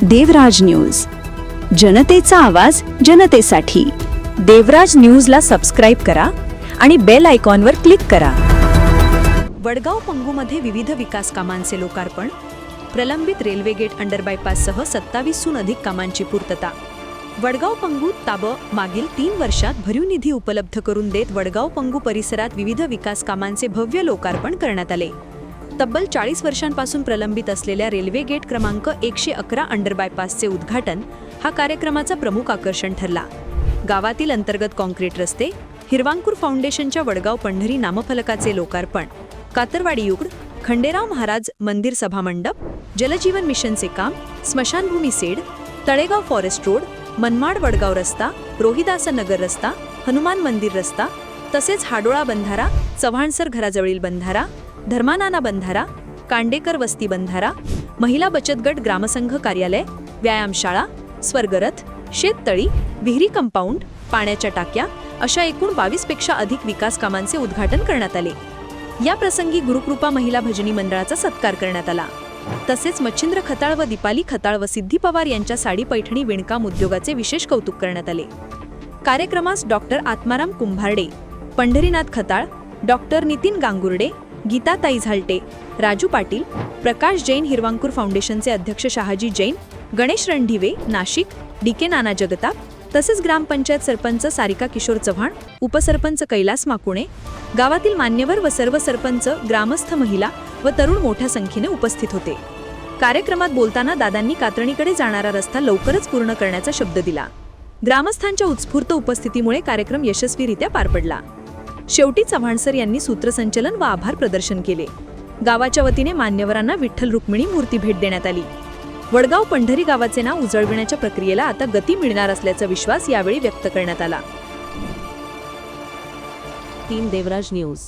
देवराज news, जनतेचा आवाज जनतेसाठी। देवराज न्यूजला सबस्क्राईब करा आणि बेल आयकॉनवर क्लिक करा। वडगाव पंगूमध्ये विविध विकास कामांचे लोकार्पण, प्रलंबित रेल्वे गेट अंडरबायपाससह 27हून अधिक कामांची पूर्तता। वडगाव पंगू मागील 3 वर्षात भरीव निधी उपलब्ध करून देत वडगाव पंगू परिसरात विविध विकास कामांचे भव्य लोकार्पण करण्यात आले। तब्बल 40 वर्षांपासून प्रलंबित असलेल्या रेल्वे गेट क्रमांक 111 अंडरबायपासचे उद्घाटन हा कार्यक्रमाचा प्रमुख आकर्षण ठरला। गावातील अंतर्गत कॉन्क्रीट रस्ते, हिरवांकुर फाउंडेशनच्या वडगाव पंढरी नामफलकाचे लोकार्पण, कातरवाडी युगड, खंडेराव महाराज मंदिर सभामंडप, जलजीवन मिशनचे काम, स्मशानभूमी shed, Talegaon forest road, Manmad Vadgaon रस्ता, रोहिदास नगर रस्ता, हनुमान मंदिर रस्ता, तसेच हाडोळा बंधारा, चव्हाणसर घराजवळील बंधारा, धर्मानाना बंधारा, कांडेकर वस्ती बंधारा, महिला बचत गट ग्रामसंघ कार्यालय, व्यायामशाळा, स्वर्गरथ, शेततळी, विहिरी कंपाऊंड, पाण्याच्या टाक्या अशा एकूण 22 पेक्षा अधिक विकास कामांचे उद्घाटन करण्यात आले। या प्रसंगी गुरुकृपा महिला भजनी मंडळाचा सत्कार करण्यात आला। तसेच मच्छिंद्र खताळ व दीपाली खताळ व सिद्धी पवार यांच्या साडी पैठणी विणकाम उद्योगाचे विशेष कौतुक करण्यात आले। कार्यक्रमास डॉक्टर आत्माराम कुंभारडे, पंढरीनाथ खताळ, डॉक्टर नितीन गांगुर्डे, गीताताई झालटे, राजू पाटील, प्रकाश जैन हिरवांकुर फाउंडेशनचे अध्यक्ष शहाजी जैन, गणेश रणढिवे नाशिक, डीके नाना जगताप, तसेच ग्रामपंचायत सरपंच सारिका किशोर चव्हाण, उपसरपंच कैलास माकुणे, गावातील मान्यवर व सर्व सरपंच, ग्रामस्थ, महिला व तरुण मोठ्या संख्येने उपस्थित होते। कार्यक्रमात बोलताना दादांनी कातरणीकडे जाणारा रस्ता लवकरच पूर्ण करण्याचा शब्द दिला। ग्रामस्थांच्या उत्स्फूर्त उपस्थितीमुळे कार्यक्रम यशस्वीरित्या पार पडला। शेवटी चव्हाणसर यांनी सूत्रसंचलन व आभार प्रदर्शन केले। गावाच्या वतीने मान्यवरांना विठ्ठल रुक्मिणी मूर्ती भेट देण्यात आली। वडगाव पंढरी गावाचे नाव उजळविण्याच्या प्रक्रियेला आता गती मिळणार असल्याचा विश्वास यावेळी व्यक्त करण्यात आला। टीम देवराज न्यूज।